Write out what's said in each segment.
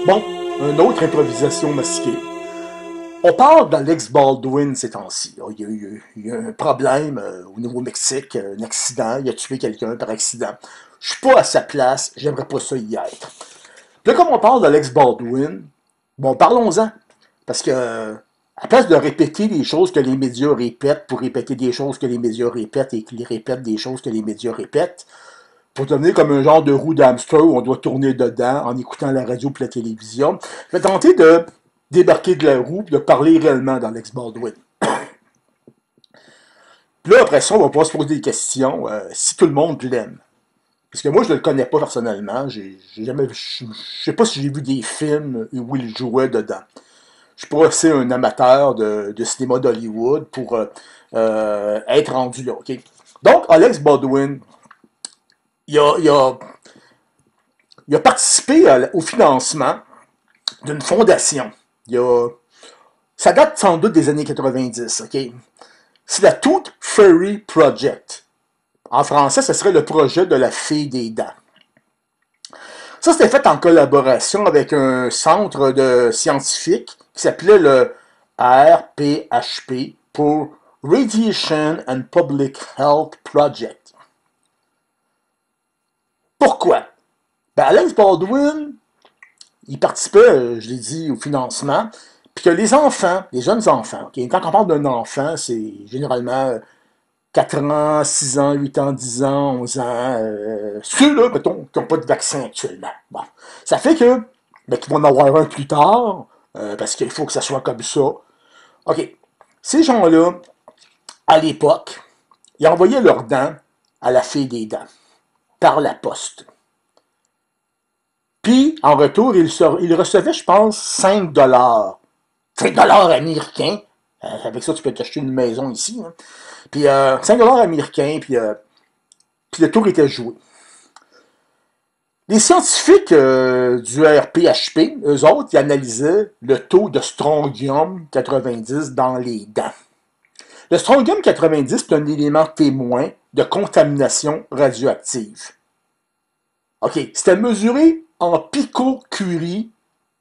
Bon, une autre improvisation masquée. On parle d'Alex Baldwin ces temps-ci. Il y a un problème au Nouveau-Mexique, un accident, il a tué quelqu'un par accident. Je suis pas à sa place, j'aimerais pas ça y être. Là, comme on parle d'Alex Baldwin, bon, parlons-en. Parce que, à place de répéter les choses que les médias répètent pour répéter des choses que les médias répètent et qu'ils répètent des choses que les médias répètent, pour devenir comme un genre de roue d'hamster où on doit tourner dedans en écoutant la radio et la télévision, je vais tenter de débarquer de la roue et de parler réellement d'Alex Baldwin. Puis là, après ça, on va pouvoir se poser des questions si tout le monde l'aime. Parce que moi, je ne le connais pas personnellement. Je sais pas si j'ai vu des films où il jouait dedans. Je suis pas assez un amateur de cinéma d'Hollywood pour être rendu là. Okay? Donc, Alex Baldwin, il a, il a, il a participé au financement d'une fondation. Ça date sans doute des années 90. Okay? C'est la Tooth Fairy Project. En français, ce serait le projet de la fée des dents. Ça, c'était fait en collaboration avec un centre de scientifique qui s'appelait le RPHP pour Radiation and Public Health Project. Pourquoi? Ben, Alex Baldwin, il participait, je l'ai dit, au financement, puis que les enfants, les jeunes enfants, okay, quand on parle d'un enfant, c'est généralement 4 ans, 6 ans, 8 ans, 10 ans, 11 ans, ceux-là, mettons, qui n'ont pas de vaccin actuellement. Bon. Ça fait que, ben, qu'ils vont en avoir un plus tard, parce qu'il faut que ça soit comme ça. OK. Ces gens-là, à l'époque, ils envoyaient leurs dents à la fée des dents, par la poste. Puis, en retour, ils recevaient, je pense, 5 dollars. 5 dollars américains. Avec ça, tu peux t'acheter une maison ici. Hein. Puis 5 dollars américains, puis le tour était joué. Les scientifiques du RPHP, eux autres, ils analysaient le taux de strontium 90 dans les dents. Le strontium 90, c'est un élément témoin de contamination radioactive. OK, c'était mesuré en picocurie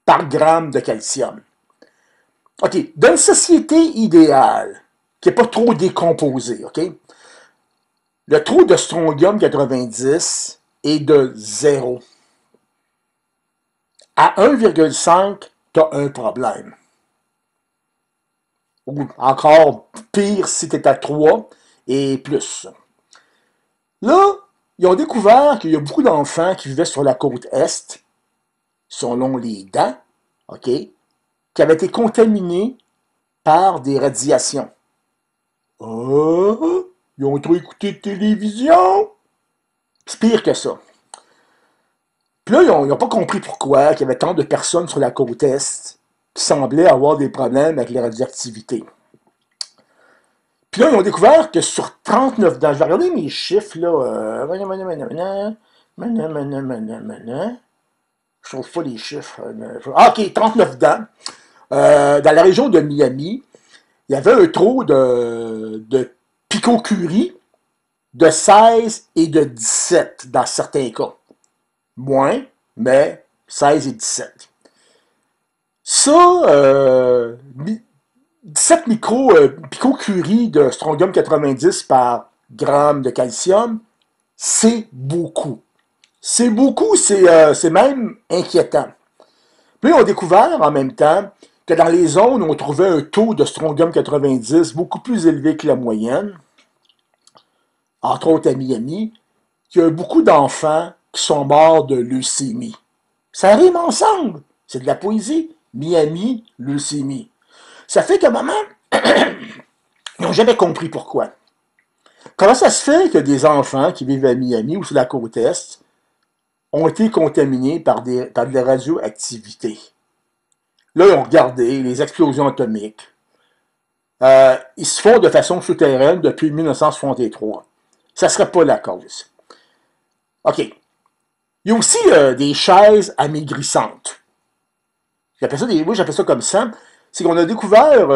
par gramme de calcium. OK, dans une société idéale, qui n'est pas trop décomposée, OK, le taux de strontium 90 est de 0. À 1,5, tu as un problème. Ou encore pire si tu es à 3 et plus. Là, ils ont découvert qu'il y a beaucoup d'enfants qui vivaient sur la côte Est, selon les dents, OK, qui avaient été contaminés par des radiations. Oh, ils ont trop écouté de télévision. C'est pire que ça. Puis là, ils n'ont pas compris pourquoi il y avait tant de personnes sur la côte Est qui semblaient avoir des problèmes avec les radioactivités. Puis là, ils ont découvert que sur 39 dents, je vais regarder mes chiffres, là. Je trouve pas les chiffres. OK, 39 dents. Dans la région de Miami, il y avait un taux de picocurie de 16 et de 17 dans certains cas. Moins, mais 16 et 17. Ça, 17 picocuries de strontium 90 par gramme de calcium, c'est beaucoup. C'est beaucoup, c'est même inquiétant. Puis ils ont découvert en même temps que dans les zones où on trouvait un taux de strontium 90 beaucoup plus élevé que la moyenne, entre autres à Miami, qu'il y a beaucoup d'enfants qui sont morts de leucémie. Ça rime ensemble. C'est de la poésie. Miami, leucémie. Ça fait qu'à un moment, ils n'ont jamais compris pourquoi. Comment ça se fait que des enfants qui vivent à Miami ou sur la côte Est ont été contaminés par de la radioactivité? Là, ils ont regardé les explosions atomiques. Ils se font de façon souterraine depuis 1963. Ça ne serait pas la cause. OK. Il y a aussi des chaises amaigrissantes. Moi, j'appelle ça comme ça. C'est qu'on a découvert,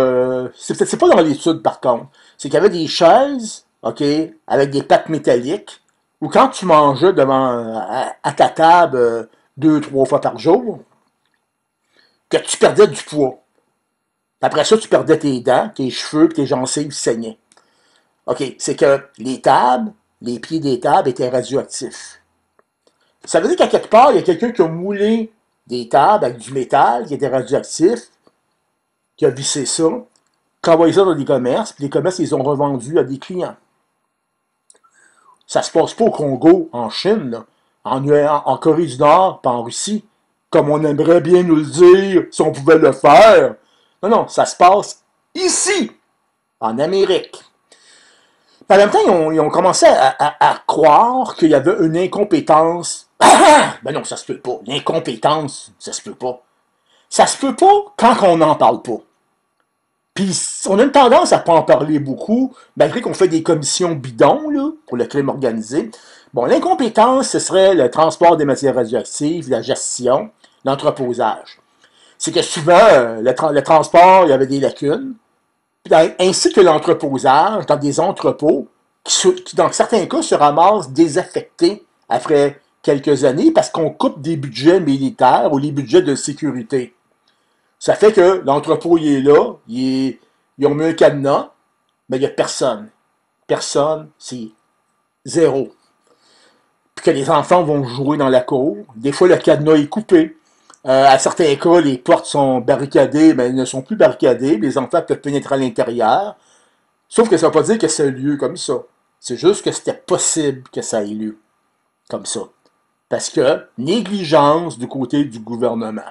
c'est pas dans l'étude par contre, c'est qu'il y avait des chaises, OK, avec des pattes métalliques, où quand tu mangeais à ta table 2, 3 fois par jour, que tu perdais du poids. Après ça, tu perdais tes dents, tes cheveux, tes gencives saignaient. OK, c'est que les tables, les pieds des tables étaient radioactifs. Ça veut dire qu'à quelque part, il y a quelqu'un qui a moulé des tables avec du métal qui était radioactif, qui a vissé ça, qui a envoyé ça dans des commerces, puis les commerces les ont revendus à des clients. Ça se passe pas au Congo, en Chine, là, en Corée du Nord, pas en Russie, comme on aimerait bien nous le dire, si on pouvait le faire. Non, non, ça se passe ici, en Amérique. En même temps, ils ont commencé à croire qu'il y avait une incompétence. Ben non, ça se peut pas. L'incompétence, ça se peut pas. Ça se peut pas quand on n'en parle pas. Puis on a une tendance à pas en parler beaucoup, malgré qu'on fait des commissions bidons là, pour le crime organisé. Bon, l'incompétence, ce serait le transport des matières radioactives, la gestion, l'entreposage. C'est que souvent, le transport, il y avait des lacunes, ainsi que l'entreposage dans des entrepôts qui, dans certains cas, se ramassent désaffectés après quelques années parce qu'on coupe des budgets militaires ou les budgets de sécurité. Ça fait que l'entrepôt, il est là, ils ont mis un cadenas, mais il n'y a personne. Personne, c'est zéro. Puis que les enfants vont jouer dans la cour. Des fois, le cadenas est coupé. À certains cas, les portes sont barricadées, mais elles ne sont plus barricadées. Les enfants peuvent pénétrer à l'intérieur. Sauf que ça ne veut pas dire que c'est lieu comme ça. C'est juste que c'était possible que ça ait lieu comme ça. Parce que négligence du côté du gouvernement.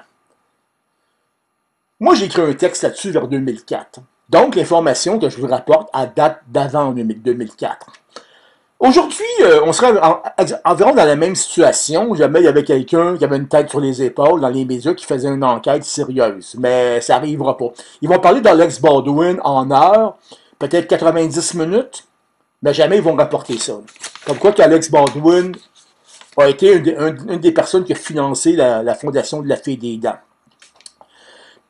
Moi, j'ai écrit un texte là-dessus vers 2004. Donc, l'information que je vous rapporte à date d'avant 2004. Aujourd'hui, on serait environ dans la même situation. Jamais il y avait quelqu'un qui avait une tête sur les épaules dans les médias qui faisait une enquête sérieuse. Mais ça n'arrivera pas. Ils vont parler d'Alex Baldwin en heure, peut-être 90 minutes, mais jamais ils vont rapporter ça. Comme quoi qu'Alex Baldwin a été une des personnes qui a financé la fondation de la Fille des Dents.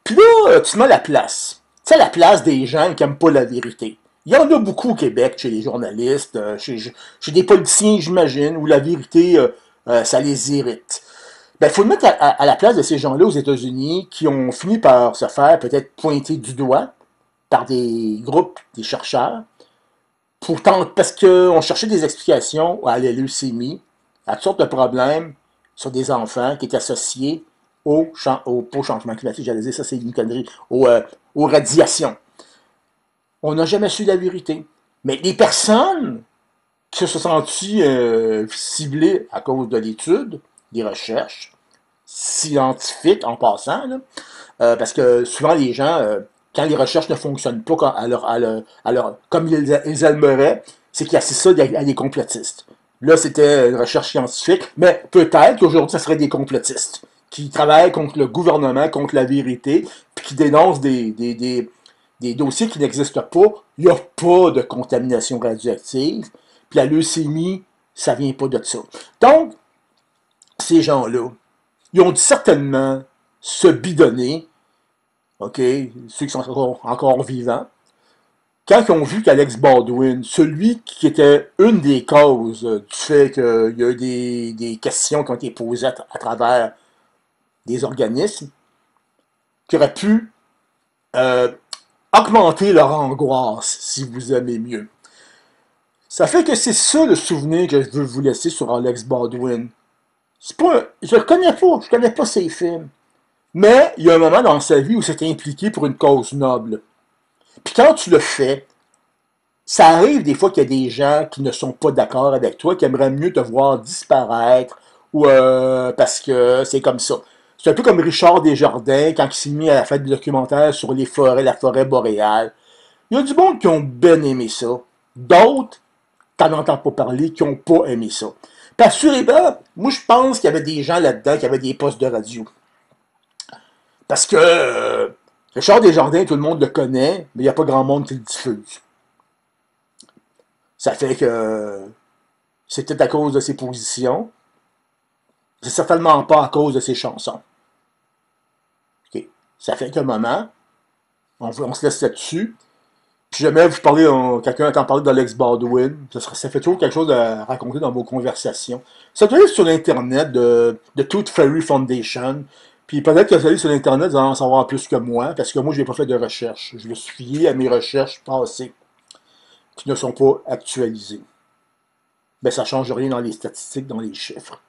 Puis là, tu mets la place. Tu sais, la place des gens qui n'aiment pas la vérité. Il y en a beaucoup au Québec, chez les journalistes, chez des politiciens, j'imagine, où la vérité, ça les irrite. Ben, il faut le mettre à la place de ces gens-là aux États-Unis qui ont fini par se faire peut-être pointer du doigt par des groupes, des chercheurs, parce qu'on cherchait des explications à la leucémie, à toutes sortes de problèmes sur des enfants qui étaient associés au changement climatique, j'allais dire, ça c'est une connerie, aux radiations. On n'a jamais su la vérité. Mais les personnes qui se sont senties ciblées à cause de l'étude, des recherches scientifiques en passant, là, parce que souvent les gens, quand les recherches ne fonctionnent pas comme ils aimeraient, c'est qu'ils assistent ça à des complotistes. Là, c'était une recherche scientifique, mais peut-être qu'aujourd'hui, ça serait des complotistes qui travaillent contre le gouvernement, contre la vérité, puis qui dénoncent des dossiers qui n'existent pas. Il n'y a pas de contamination radioactive, puis la leucémie, ça vient pas de ça. Donc, ces gens-là, ils ont dû certainement se bidonner, OK, ceux qui sont encore vivants, quand ils ont vu qu'Alex Baldwin, celui qui était une des causes du fait qu'il y a eu des questions qui ont été posées à travers des organismes, qui auraient pu augmenter leur angoisse, si vous aimez mieux. Ça fait que c'est ça le souvenir que je veux vous laisser sur Alex Baldwin. C'est pas, je le connais pas ses films. Mais il y a un moment dans sa vie où c'est impliqué pour une cause noble. Puis quand tu le fais, ça arrive des fois qu'il y a des gens qui ne sont pas d'accord avec toi, qui aimeraient mieux te voir disparaître, ou parce que c'est comme ça. C'est un peu comme Richard Desjardins, quand il s'est mis à faire des documentaires sur les forêts, la forêt boréale. Il y a du monde qui ont bien aimé ça. D'autres, t'en entends pas parler, qui ont pas aimé ça. Puis assurément, moi je pense qu'il y avait des gens là-dedans qui avaient des postes de radio. Parce que Richard Desjardins, tout le monde le connaît, mais il n'y a pas grand monde qui le diffuse. Ça fait que c'est peut-être à cause de ses positions. C'est certainement pas à cause de ses chansons. Okay. Ça fait qu'à un moment, on se laisse là-dessus. Puis jamais vous parlez, quelqu'un entend parler d'Alex Baldwin, ça fait toujours quelque chose à raconter dans vos conversations. Ça doit être sur l'internet de Tooth Fairy Foundation. Puis peut-être que vous allez sur Internet, vous allez en savoir plus que moi, parce que moi, je n'ai pas fait de recherche. Je me suis fié à mes recherches passées, qui ne sont pas actualisées. Ben, ça ne change rien dans les statistiques, dans les chiffres.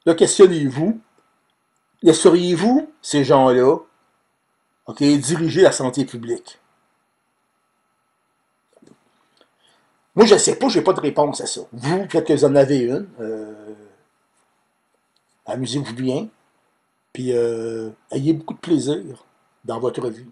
Là, questionnez-vous, laisseriez-vous ces gens-là, OK, diriger la santé publique? Moi, je ne sais pas, je n'ai pas de réponse à ça. Vous, peut-être que vous en avez une. Amusez-vous bien, puis ayez beaucoup de plaisir dans votre vie.